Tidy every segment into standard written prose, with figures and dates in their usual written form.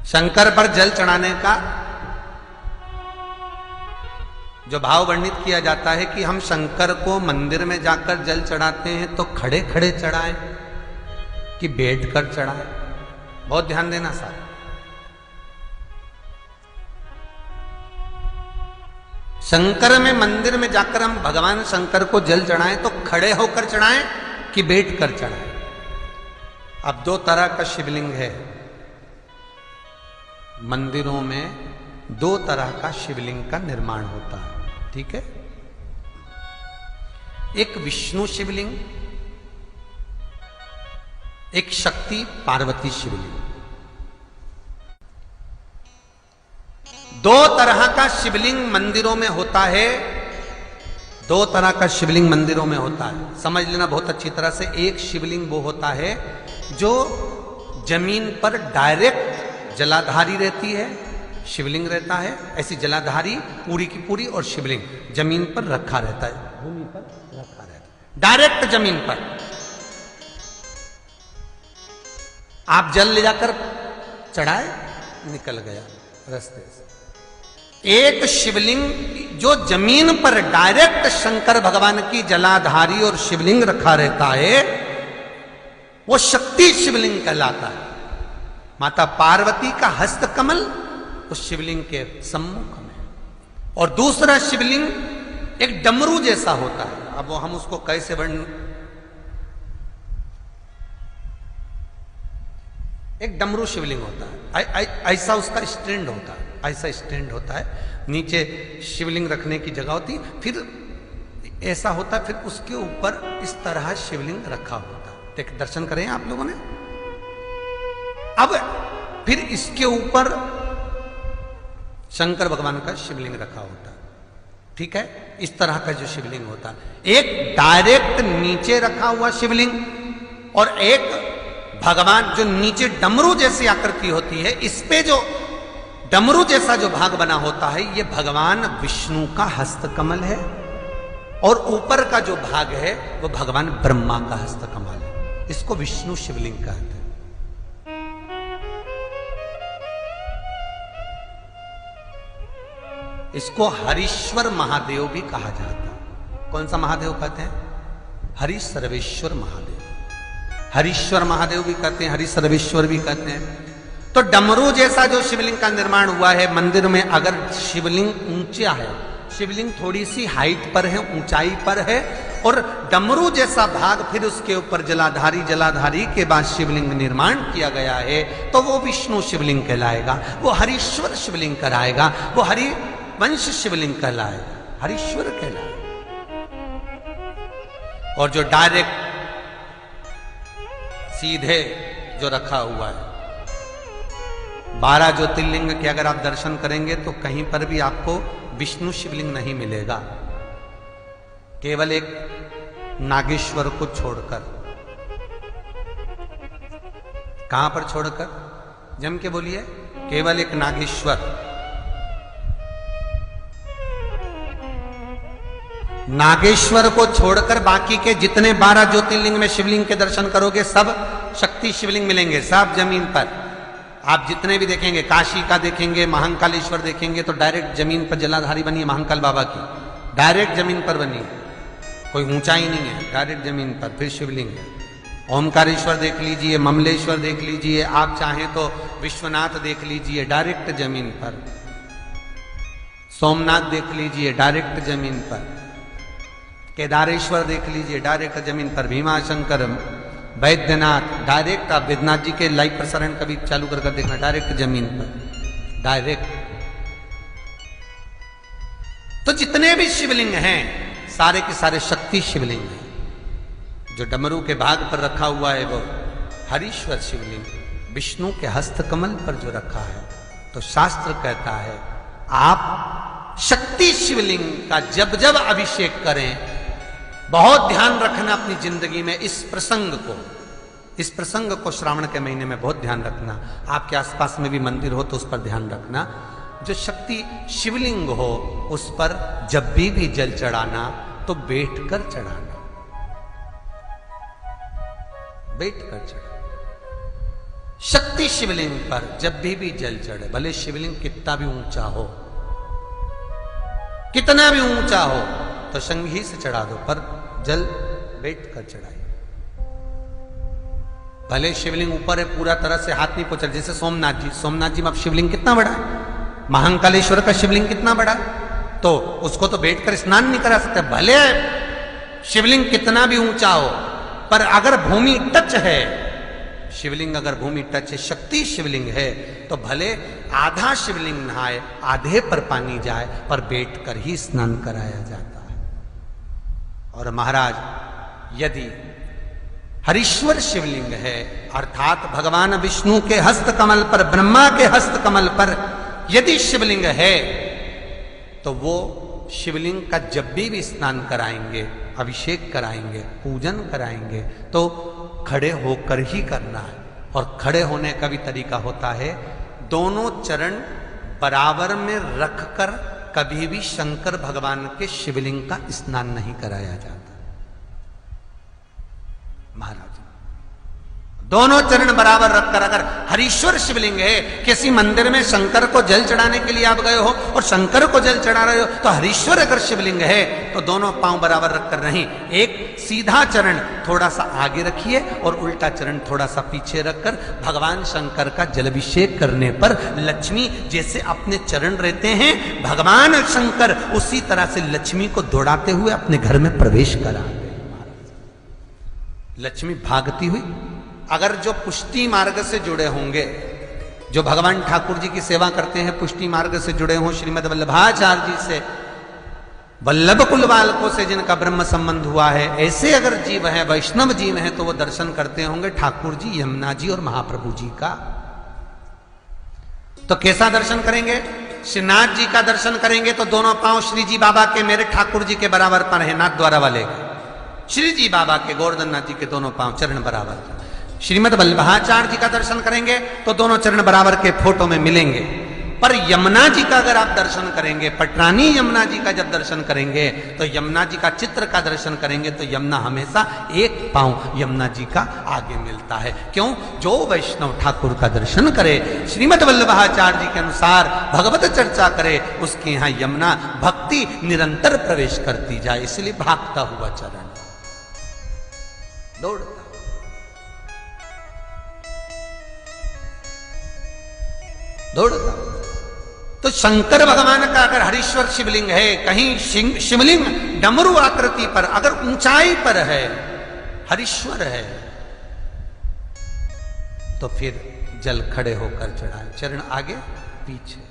शंकर पर जल चढ़ाने का जो भाव वर्णित किया जाता है कि हम शंकर को मंदिर में जाकर जल चढ़ाते हैं तो खड़े खड़े चढ़ाएं कि बैठकर चढ़ाएं। बहुत ध्यान देना साहब। शंकर में मंदिर में जाकर हम भगवान शंकर को जल चढ़ाएं तो खड़े होकर चढ़ाएं कि बैठकर चढ़ाएं। अब दो तरह का शिवलिंग है मंदिरों में, दो तरह का शिवलिंग का निर्माण होता है, ठीक है। एक विष्णु शिवलिंग, एक शक्ति पार्वती शिवलिंग। दो तरह का शिवलिंग मंदिरों में होता है, दो तरह का शिवलिंग मंदिरों में होता है, समझ लेना बहुत अच्छी तरह से। एक शिवलिंग वो होता है जो जमीन पर डायरेक्ट जलाधारी रहती है, शिवलिंग रहता है, ऐसी जलाधारी पूरी की पूरी, और शिवलिंग जमीन पर रखा रहता है, भूमि पर रखा रहता है, डायरेक्ट जमीन पर। आप जल ले जाकर चढ़ाए, निकल गया रास्ते से। एक शिवलिंग जो जमीन पर डायरेक्ट शंकर भगवान की जलाधारी और शिवलिंग रखा रहता है, वो शक्ति शिवलिंग कहलाता है। माता पार्वती का हस्त कमल उस शिवलिंग के सम्मुख में, और दूसरा शिवलिंग एक डमरू जैसा होता है। अब वो हम उसको कैसे वर्णन, एक डमरू शिवलिंग होता है, ऐसा उसका स्टैंड होता है, ऐसा स्टैंड होता है, नीचे शिवलिंग रखने की जगह होती, फिर ऐसा होता है, फिर उसके ऊपर इस तरह शिवलिंग रखा होता है। देख, दर्शन करें आप लोगों ने। अब फिर इसके ऊपर शंकर भगवान का शिवलिंग रखा होता है, ठीक है। इस तरह का जो शिवलिंग होता है, एक डायरेक्ट नीचे रखा हुआ शिवलिंग, और एक भगवान जो नीचे डमरू जैसी आकृति होती है, इस पे जो डमरू जैसा जो भाग बना होता है, ये भगवान विष्णु का हस्तकमल है, और ऊपर का जो भाग है वो भगवान ब्रह्मा का हस्तकमल है। इसको विष्णु शिवलिंग कहते हैं। इसको हरीश्वर महादेव भी कहा जाता है। कौन सा महादेव कहते हैं? हरि सर्वेश्वर महादेव। हरीश्वर महादेव भी कहते हैं, हरि सर्वेश्वर भी कहते हैं। तो डमरू जैसा जो शिवलिंग का निर्माण हुआ है मंदिर में, अगर शिवलिंग ऊंचा है, शिवलिंग थोड़ी सी हाइट पर है, ऊंचाई पर है, और डमरू जैसा भाग फिर उसके ऊपर जलाधारी के बाद शिवलिंग निर्माण किया गया है, तो वो विष्णु शिवलिंग कहलाएगा, वो हरीश्वर शिवलिंग कहलाएगा, वो हरि वंश शिवलिंग कहलाएगा, हरीश्वर कहलाएगा। और जो डायरेक्ट सीधे जो रखा हुआ है, 12 ज्योतिर्लिंग के अगर आप दर्शन करेंगे तो कहीं पर भी आपको विष्णु शिवलिंग नहीं मिलेगा, केवल एक नागेश्वर को छोड़कर। कहां पर छोड़कर? जम के बोलिए। केवल एक नागेश्वर, नागेश्वर को छोड़कर बाकी के जितने 12 ज्योतिर्लिंग में शिवलिंग के दर्शन करोगे सब शक्ति शिवलिंग मिलेंगे, सब जमीन पर। आप जितने भी देखेंगे, काशी का देखेंगे, महाकालेश्वर देखेंगे, तो डायरेक्ट जमीन पर जलाधारी बनी है महाकाल बाबा की, डायरेक्ट जमीन पर बनी है, कोई ऊंचाई नहीं है, डायरेक्ट जमीन पर फिर शिवलिंग है। ओमकारेश्वर देख लीजिए, ममलेश्वर देख लीजिए, आप चाहें तो विश्वनाथ देख लीजिए, डायरेक्ट जमीन पर। सोमनाथ देख लीजिए, डायरेक्ट जमीन पर। केदारेश्वर देख लीजिए, डायरेक्ट जमीन पर। भीमाशंकर, वैद्यनाथ, डायरेक्ट। आप वैद्यनाथ जी के लाइव प्रसारण कभी चालू कर देखना, डायरेक्ट जमीन पर, डायरेक्ट। तो जितने भी शिवलिंग हैं सारे के सारे शक्ति शिवलिंग हैं। जो डमरू के भाग पर रखा हुआ है वो हरीश्वर शिवलिंग, विष्णु के हस्तकमल पर जो रखा है, तो शास्त्र कहता है आप शक्ति शिवलिंग का जब जब अभिषेक करें, बहुत ध्यान रखना अपनी जिंदगी में इस प्रसंग को श्रावण के महीने में बहुत ध्यान रखना। आपके आसपास में भी मंदिर हो तो उस पर ध्यान रखना। जो शक्ति शिवलिंग हो उस पर जब भी जल चढ़ाना तो बैठकर चढ़ाना, बैठकर चढ़ाना। शक्ति शिवलिंग पर जब भी जल चढ़े, भले शिवलिंग कितना भी ऊंचा हो, कितना भी ऊंचा हो, तो संघी से चढ़ा दो, पर जल बैठ कर चढ़ाइए। भले शिवलिंग ऊपर है, पूरा तरह से हाथ नहीं पहुंचा, जैसे सोमनाथ जी में अब शिवलिंग कितना बड़ा है, महाकालेश्वर का शिवलिंग कितना बड़ा है, तो उसको तो बैठकर स्नान नहीं करा सकते। भले शिवलिंग कितना भी ऊंचा हो, पर अगर भूमि टच है, शिवलिंग अगर भूमि टच है, शक्ति शिवलिंग है, तो भले आधा शिवलिंग नहाए, आधे पर पानी जाए, पर बैठकर ही स्नान कराया जाता है। और महाराज यदि हरीश्वर शिवलिंग है, अर्थात भगवान विष्णु के हस्त कमल पर, ब्रह्मा के हस्त कमल पर यदि शिवलिंग है, तो वो शिवलिंग का जब भी स्नान कराएंगे, अभिषेक कराएंगे, पूजन कराएंगे, तो खड़े होकर ही करना है। और खड़े होने का भी तरीका होता है, दोनों चरण बराबर में रखकर कभी भी शंकर भगवान के शिवलिंग का स्नान नहीं कराया जाता। महाराज दोनों चरण बराबर रखकर, अगर हरीश्वर शिवलिंग है, किसी मंदिर में शंकर को जल चढ़ाने के लिए आप गए हो और शंकर को जल चढ़ा रहे हो, तो हरीश्वर अगर शिवलिंग है तो दोनों पांव बराबर रखकर नहीं, एक सीधा चरण थोड़ा सा आगे रखिए और उल्टा चरण थोड़ा सा पीछे रखकर भगवान शंकर का जलाभिषेक करने पर लक्ष्मी जैसे अपने चरण रहते हैं, भगवान शंकर उसी तरह से लक्ष्मी को दौड़ाते हुए अपने घर में प्रवेश करा। लक्ष्मी भागती हुई, अगर जो पुष्टि मार्ग से जुड़े होंगे, जो भगवान ठाकुर जी की सेवा करते हैं, पुष्टि मार्ग से जुड़े हों, श्रीमद वल्लभाचार्य जी से, वल्लभ कुल बालकों से जिनका ब्रह्म संबंध हुआ है, ऐसे अगर जीव हैं, वैष्णव जीव हैं, तो वो दर्शन करते होंगे ठाकुर जी, यमुना जी और महाप्रभु जी का। तो कैसा दर्शन करेंगे? श्रीनाथ जी का दर्शन करेंगे तो दोनों पांव श्री जी बाबा के, मेरे ठाकुर जी के बराबर पर है, नाथ द्वारा वाले श्री जी बाबा के, गोवर्धन नाथ जी के दोनों पांव चरण बराबर। श्रीमद वल्लभाचार्य जी का दर्शन करेंगे तो दोनों चरण बराबर के फोटो में मिलेंगे। पर यमुना जी का अगर आप दर्शन करेंगे, पटरानी यमुना जी का जब दर्शन करेंगे, तो यमुना जी का चित्र का दर्शन करेंगे, तो यमुना हमेशा एक पांव यमुना जी का आगे मिलता है। क्यों? जो वैष्णव ठाकुर का दर्शन करे, श्रीमद वल्लभाचार्य जी के अनुसार भगवत चर्चा करे, उसके यहाँ यमुना भक्ति निरंतर प्रवेश करती जाए, इसलिए भागता हुआ चरण, दौड़ता। तो शंकर भगवान का अगर हरीश्वर शिवलिंग है, कहीं शिवलिंग डमरू आकृति पर, अगर ऊंचाई पर है, हरीश्वर है, तो फिर जल खड़े होकर चढ़ाए, चरण आगे पीछे।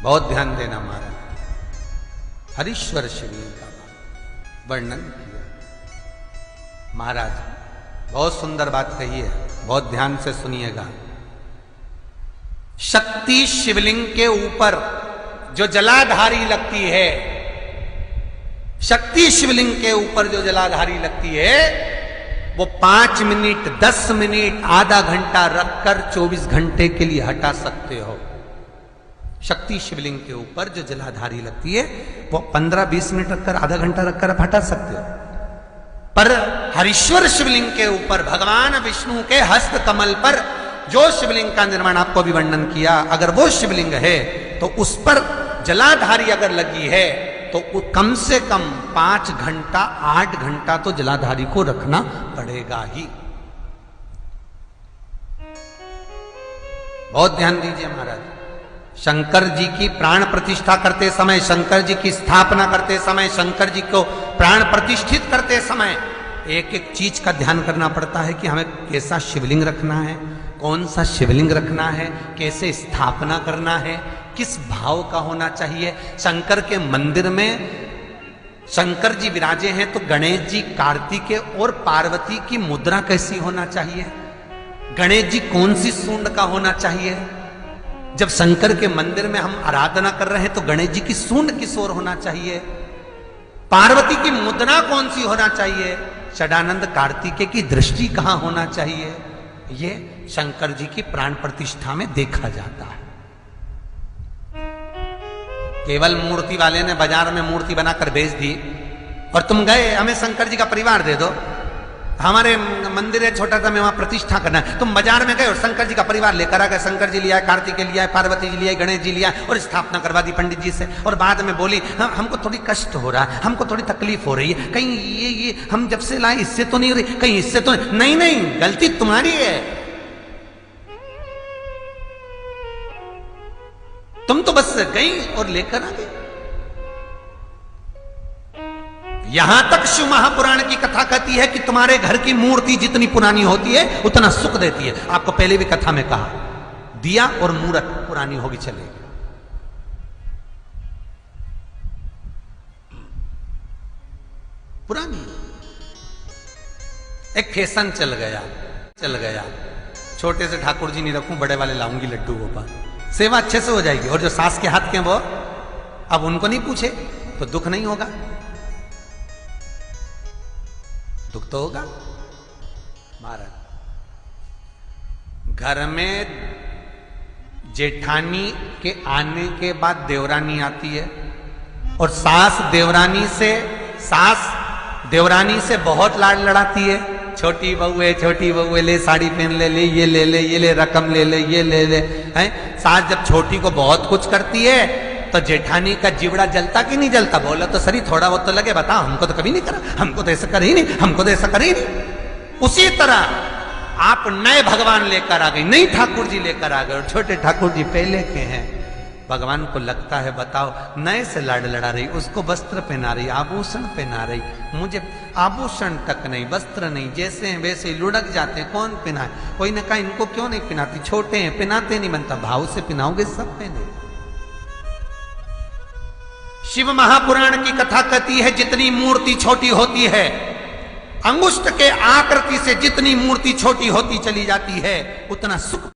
बहुत ध्यान देना महाराज, हरीश्वर शिवलिंग का वर्णन किया महाराज। बहुत सुंदर बात कही है, बहुत ध्यान से सुनिएगा। शक्ति शिवलिंग के ऊपर जो जलाधारी लगती है, शक्ति शिवलिंग के ऊपर जो जलाधारी लगती है, वो 5 मिनट, 10 मिनट, आधा घंटा रखकर 24 घंटे के लिए हटा सकते हो। शक्ति शिवलिंग के ऊपर जो जलाधारी लगती है, वो 15-20 मिनट रखकर, आधा घंटा रखकर आप हटा सकते हो। पर हरीश्वर शिवलिंग के ऊपर भगवान विष्णु के हस्त कमल पर जो शिवलिंग का निर्माण आपको भी वर्णन किया, अगर वो शिवलिंग है तो उस पर जलाधारी अगर लगी है, तो कम से कम 5 घंटा, 8 घंटा तो जलाधारी को रखना पड़ेगा ही। बहुत ध्यान दीजिए महाराज, शंकर जी की प्राण प्रतिष्ठा करते समय, शंकर जी की स्थापना करते समय, शंकर जी को प्राण प्रतिष्ठित करते समय एक एक चीज का ध्यान करना पड़ता है कि हमें कैसा शिवलिंग रखना है, कौन सा शिवलिंग रखना है, कैसे स्थापना करना है, किस भाव का होना चाहिए। शंकर के मंदिर में शंकर जी विराजे हैं, तो गणेश जी, कार्तिकेय और पार्वती की मुद्रा कैसी होना चाहिए, गणेश जी कौन सी सूंड का होना चाहिए। जब शंकर के मंदिर में हम आराधना कर रहे हैं तो गणेश जी की सूंड किस ओर होना चाहिए, पार्वती की मुद्रा कौन सी होना चाहिए, षडानंद कार्तिकेय की दृष्टि कहां होना चाहिए, ये शंकर जी की प्राण प्रतिष्ठा में देखा जाता है। केवल मूर्ति वाले ने बाजार में मूर्ति बनाकर बेच दी और तुम गए हमें शंकर जी का परिवार दे दो, हमारे मंदिर है छोटा सा, मैं वहां प्रतिष्ठा करना है। तुम बाजार में गए और शंकर जी का परिवार लेकर आ गए, शंकर जी लिया, कार्तिकेय लिया, पार्वती जी लिया, गणेश जी लिया और स्थापना करवा दी पंडित जी से। और बाद में बोली हमको थोड़ी कष्ट हो रहा है, हमको थोड़ी तकलीफ हो रही है, कहीं ये हम जब से लाए इससे तो नहीं हो रही, कहीं इससे तो नहीं। नहीं, गलती तुम्हारी है। तुम तो बस गई और लेकर आ गई। यहां तक शिव महापुराण की कथा कहती है कि तुम्हारे घर की मूर्ति जितनी पुरानी होती है उतना सुख देती है। आपको पहले भी कथा में कहा, दिया और मूर्त पुरानी होगी चलेगी। पुरानी एक फैशन चल गया, छोटे से ठाकुर जी नहीं रखूं, बड़े वाले लाऊंगी लड्डू गोपाल, सेवा अच्छे से हो जाएगी। और जो सास के हाथ के वो अब उनको नहीं पूछे तो दुख नहीं होगा, दुख तो होगा। महाराज घर में जेठानी के आने के बाद देवरानी आती है और सास देवरानी से बहुत लाड लड़ाती है। छोटी बहू है, ले साड़ी पहन ले, ये ले रकम ले, ये ले हैं। सास जब छोटी को बहुत कुछ करती है तो जेठानी का जीवड़ा जलता कि नहीं जलता? बोला तो सही, थोड़ा बहुत तो लगे, बताओ हमको तो कभी नहीं करा, हमको तो ऐसा कर ही नहीं, हमको तो ऐसा कर ही नहीं। उसी तरह आप नए भगवान लेकर आ गए, नई ठाकुर जी लेकर आ गए और छोटे ठाकुर जी पहले के हैं। भगवान को लगता है बताओ नए से लाड लड़ा रही, उसको वस्त्र पहना रही, आभूषण पहना रही, मुझे आभूषण तक नहीं, वस्त्र नहीं, जैसे हैं वैसे लुढ़क जाते हैं, कौन पहनाए? कोई ने कहा इनको क्यों नहीं पहनाती, छोटे हैं पहनाते नहीं बनता, भाव से पहनाओगे सब पहने। शिव महापुराण की कथा कहती है जितनी मूर्ति छोटी होती है, अंगुष्ठ के आकृति से जितनी मूर्ति छोटी होती चली जाती है, उतना सुख